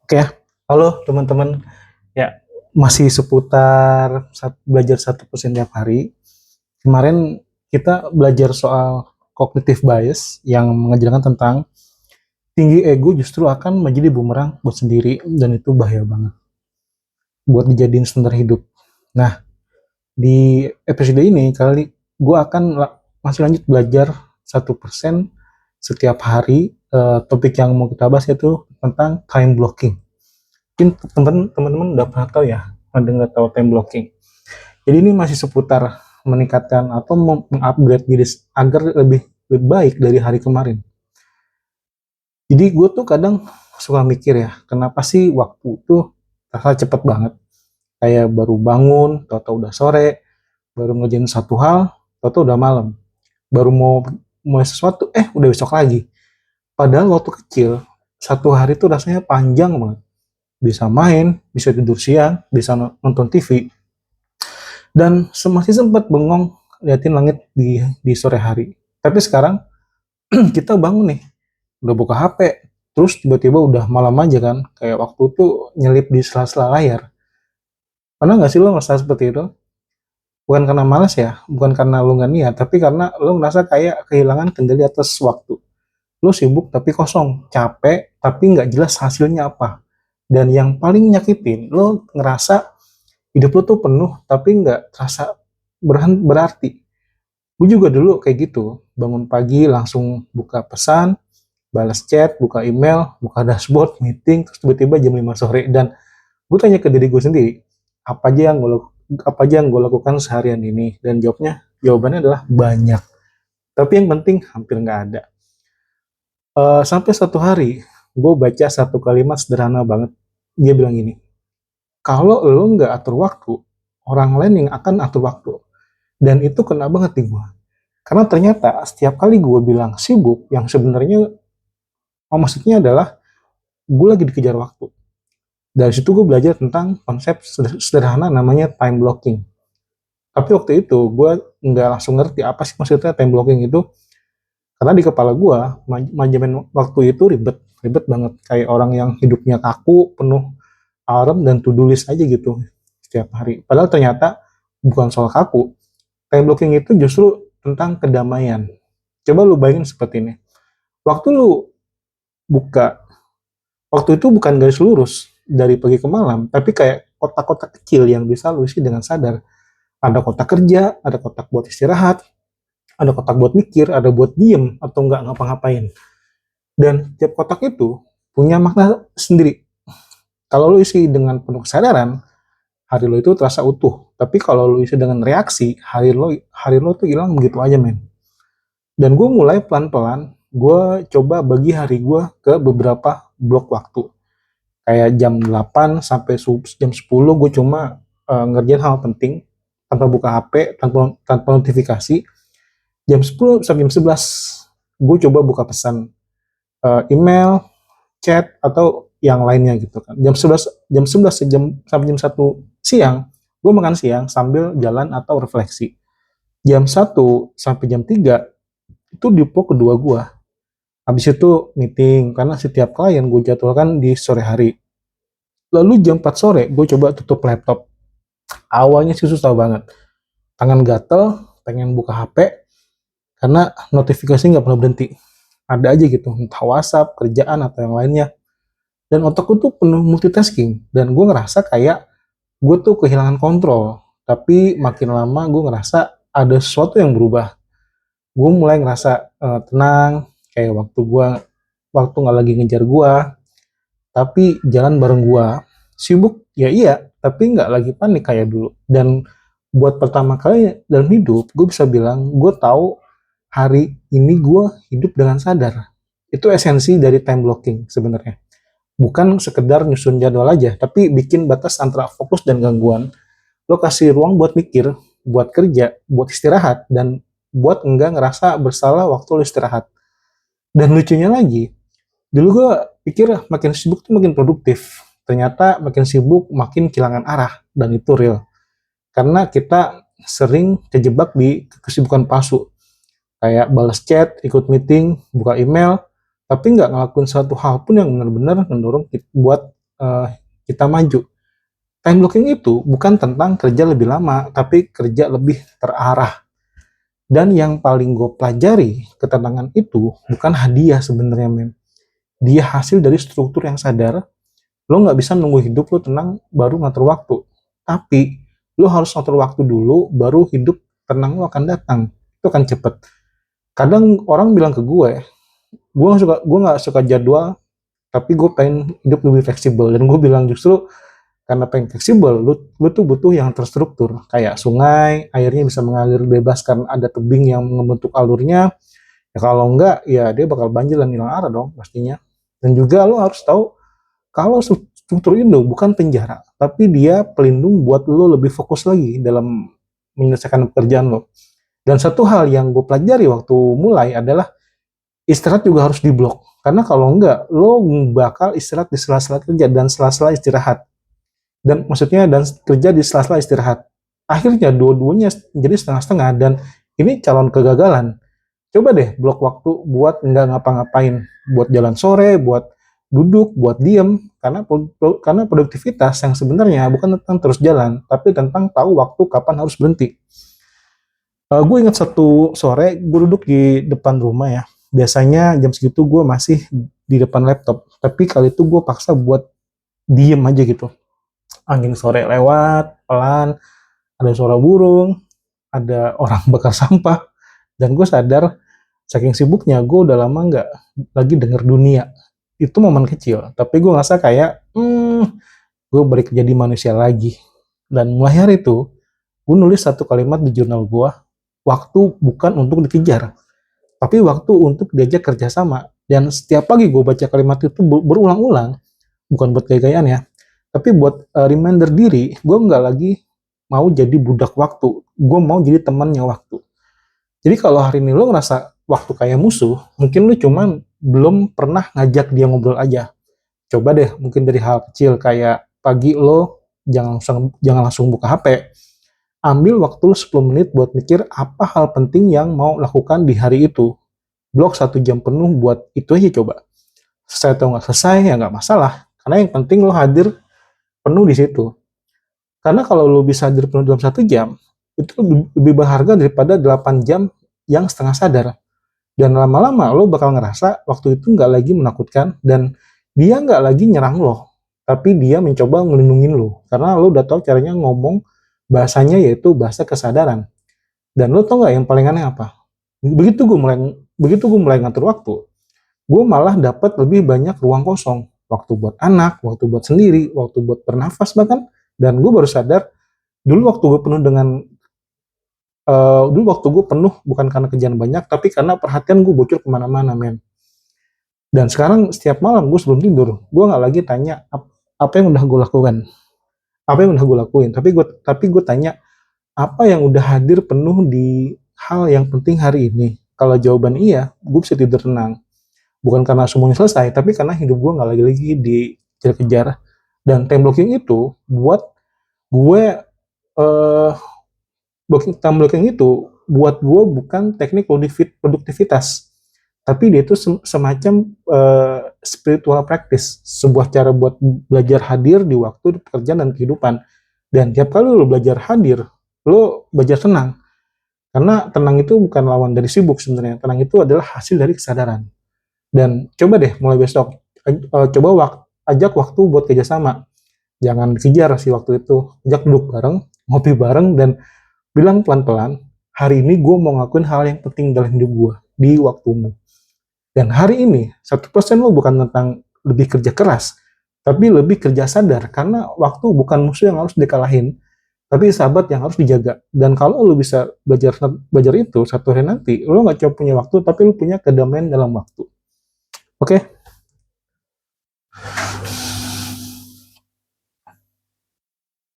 Oke ya, halo teman-teman. Ya, masih seputar belajar 1% tiap hari. Kemarin kita belajar soal cognitive bias yang mengajarkan tentang tinggi ego justru akan menjadi bumerang buat sendiri dan itu bahaya banget buat dijadiin standar hidup. Nah, di episode ini kali gue akan masih lanjut belajar 1% setiap hari. Topik yang mau kita bahas yaitu tentang time blocking. Mungkin teman-teman udah pernah tahu ya, ada nggak tahu time blocking. Jadi ini masih seputar meningkatkan atau mengupgrade diri agar lebih baik dari hari kemarin. Jadi gue tuh kadang suka mikir ya, kenapa sih waktu tuh terasa cepet banget. Kayak baru bangun, tau-tau udah sore, baru ngerjain satu hal, tau-tau udah malam. Baru mau mulai sesuatu, udah besok lagi. Padahal waktu kecil, satu hari tuh rasanya panjang banget. Bisa main, bisa tidur siang, bisa nonton TV, dan masih sempat bengong liatin langit di sore hari. Tapi sekarang kita bangun nih, udah buka HP, terus tiba-tiba udah malam aja kan, kayak waktu tuh nyelip di sela-sela layar. Pernah nggak sih lo ngerasa seperti itu? Bukan karena malas ya, bukan karena lo nggak niat, tapi karena lo ngerasa kayak kehilangan kendali atas waktu. Lo sibuk tapi kosong, capek tapi nggak jelas hasilnya apa. Dan yang paling nyakitin, lo ngerasa hidup lo tuh penuh tapi nggak terasa berarti. Gue juga dulu kayak gitu, bangun pagi langsung buka pesan, balas chat, buka email, buka dashboard, meeting, terus tiba-tiba jam 5 sore. Dan gue tanya ke diri gue sendiri, apa aja yang gue lakukan seharian ini? Dan jawabannya adalah banyak. Tapi yang penting hampir nggak ada. Sampai satu hari, gue baca satu kalimat sederhana banget. Dia bilang gini, kalau lo nggak atur waktu, orang lain yang akan atur waktu. Dan itu kena banget di gue. Karena ternyata setiap kali gue bilang sibuk, yang sebenarnya maksudnya adalah gue lagi dikejar waktu. Dari situ gue belajar tentang konsep sederhana namanya time blocking. Tapi waktu itu gue nggak langsung ngerti apa sih maksudnya time blocking itu. Karena di kepala gue, manajemen waktu itu ribet. Ribet banget. Kayak orang yang hidupnya kaku, penuh alarm dan to-do list aja gitu setiap hari. Padahal ternyata bukan soal kaku. Time blocking itu justru tentang kedamaian. Coba lu bayangin seperti ini. Waktu lu buka, waktu itu bukan garis lurus dari pagi ke malam, tapi kayak kotak-kotak kecil yang bisa lu isi dengan sadar. Ada kotak kerja, ada kotak buat istirahat, ada kotak buat mikir, ada buat diem atau nggak ngapa-ngapain. Dan tiap kotak itu punya makna sendiri. Kalau lu isi dengan penuh kesadaran, hari lo itu terasa utuh. Tapi kalau lu isi dengan reaksi, hari lo tuh hilang begitu aja, men. Dan gue mulai pelan-pelan, gue coba bagi hari gue ke beberapa blok waktu. Kayak jam 8 sampai jam 10 gue cuma ngerjain hal penting, tanpa buka HP, tanpa notifikasi. Jam 10 sampai jam 11, gue coba buka pesan, email, chat, atau yang lainnya gitu kan. Jam 11 sampai jam 1 siang, gue makan siang sambil jalan atau refleksi. Jam 1 sampai jam 3, itu di pok kedua gue. Habis itu meeting, karena setiap klien gue jadwalkan di sore hari. Lalu jam 4 sore, gue coba tutup laptop. Awalnya sih susah banget. Tangan gatel, pengen buka HP, karena notifikasi nggak pernah berhenti. Ada aja gitu, entah WhatsApp, kerjaan, atau yang lainnya. Dan otakku tuh penuh multitasking. Dan gue ngerasa kayak gue tuh kehilangan kontrol. Tapi makin lama gue ngerasa ada sesuatu yang berubah. Gue mulai ngerasa tenang, kayak waktu nggak lagi ngejar gue, tapi jalan bareng gue. Sibuk ya iya, tapi nggak lagi panik kayak dulu. Dan buat pertama kali dalam hidup, gue bisa bilang gue tahu hari ini gue hidup dengan sadar. Itu esensi dari time blocking sebenarnya. Bukan sekedar nyusun jadwal aja, tapi bikin batas antara fokus dan gangguan. Lo kasih ruang buat mikir, buat kerja, buat istirahat, dan buat enggak ngerasa bersalah waktu lo istirahat. Dan lucunya lagi, dulu gue pikir makin sibuk tuh makin produktif. Ternyata makin sibuk makin kehilangan arah, dan itu real. Karena kita sering terjebak di kesibukan palsu. Kayak balas chat, ikut meeting, buka email, tapi nggak ngelakuin satu hal pun yang benar-benar mendorong kita buat kita maju. Time blocking itu bukan tentang kerja lebih lama, tapi kerja lebih terarah. Dan yang paling gue pelajari, ketenangan itu bukan hadiah sebenarnya, men. Dia hasil dari struktur yang sadar. Lo nggak bisa nunggu hidup lo tenang baru ngatur waktu. Tapi lo harus ngatur waktu dulu, baru hidup tenang lo akan datang. Itu akan cepet. Kadang orang bilang ke gue nggak suka jadwal, tapi gue pengen hidup lebih fleksibel. Dan gue bilang justru karena pengen fleksibel, lu tuh butuh yang terstruktur. Kayak sungai, airnya bisa mengalir bebas karena ada tebing yang membentuk alurnya. Ya kalau enggak, ya dia bakal banjir dan hilang arah dong pastinya. Dan juga lo harus tahu, kalau struktur itu bukan penjara, tapi dia pelindung buat lo lebih fokus lagi dalam menyelesaikan pekerjaan lo. Dan satu hal yang gue pelajari waktu mulai adalah istirahat juga harus diblok. Karena kalau enggak, lo bakal istirahat di sela-sela kerja dan sela-sela istirahat. Dan maksudnya dan kerja di sela-sela istirahat. Akhirnya dua-duanya jadi setengah-setengah dan ini calon kegagalan. Coba deh blok waktu buat nggak ngapa-ngapain, buat jalan sore, buat duduk, buat diem, karena produktivitas yang sebenarnya bukan tentang terus jalan, tapi tentang tahu waktu kapan harus berhenti. Gue ingat satu sore gue duduk di depan rumah ya. Biasanya jam segitu gue masih di depan laptop, tapi kali itu gue paksa buat diem aja gitu. Angin sore lewat pelan, ada suara burung, ada orang bakar sampah, dan gue sadar saking sibuknya gue udah lama nggak lagi denger dunia. Itu momen kecil, tapi gue ngerasa kayak gue balik jadi manusia lagi. Dan mulai hari itu gue nulis satu kalimat di jurnal gue, waktu bukan untuk dikejar, tapi waktu untuk diajak kerjasama. Dan setiap pagi gue baca kalimat itu berulang-ulang, bukan buat gaya-gayaan ya, tapi buat reminder diri, gue nggak lagi mau jadi budak waktu, gue mau jadi temannya waktu. Jadi kalau hari ini lo ngerasa waktu kayak musuh, mungkin lo cuman belum pernah ngajak dia ngobrol aja. Coba deh, mungkin dari hal kecil kayak pagi lo jangan langsung buka HP. Ambil waktu lo 10 menit buat mikir apa hal penting yang mau lakukan di hari itu. Blok 1 jam penuh buat itu aja coba. Selesai atau nggak selesai ya nggak masalah. Karena yang penting lo hadir penuh di situ. Karena kalau lo bisa hadir penuh dalam 1 jam, itu lebih berharga daripada 8 jam yang setengah sadar. Dan lama-lama lo bakal ngerasa waktu itu nggak lagi menakutkan dan dia nggak lagi nyerang lo, tapi dia mencoba ngelindungin lo. Karena lo udah tahu caranya ngomong bahasanya yaitu bahasa kesadaran. Dan lo tau nggak yang paling aneh apa? Begitu gue mulai ngatur waktu, gue malah dapat lebih banyak ruang kosong. Waktu buat anak, waktu buat sendiri, waktu buat bernafas bahkan. Dan gue baru sadar, dulu waktu gue penuh dengan bukan karena kerjaan banyak, tapi karena perhatian gue bocor kemana-mana, men. Dan sekarang setiap malam gue sebelum tidur, gue nggak lagi tanya apa yang udah gue lakukan, apa yang udah gue lakuin, tapi gue tanya apa yang udah hadir penuh di hal yang penting hari ini. Kalau jawaban iya, gue bisa tidur tenang. Bukan karena semuanya selesai, tapi karena hidup gue nggak lagi dikejar-kejar. Dan time blocking itu buat gue eh, time blocking itu buat gue bukan teknik produktivitas, tapi dia itu semacam spiritual practice, sebuah cara buat belajar hadir di waktu, di pekerjaan dan kehidupan. Dan tiap kali lo belajar hadir, lo belajar tenang. Karena tenang itu bukan lawan dari sibuk sebenarnya. Tenang itu adalah hasil dari kesadaran. Dan coba deh mulai besok, ajak waktu buat kerjasama. Jangan dikejar sih waktu itu. Ajak duduk bareng, ngopi bareng, dan bilang pelan-pelan, hari ini gue mau ngakuin hal yang penting dalam hidup gue, di waktumu. Dan hari ini, 1% lo bukan tentang lebih kerja keras, tapi lebih kerja sadar, karena waktu bukan musuh yang harus dikalahin, tapi sahabat yang harus dijaga. Dan kalau lo bisa belajar itu, satu hari nanti, lo gak cuma punya waktu, tapi lo punya kedamaian dalam waktu. Oke?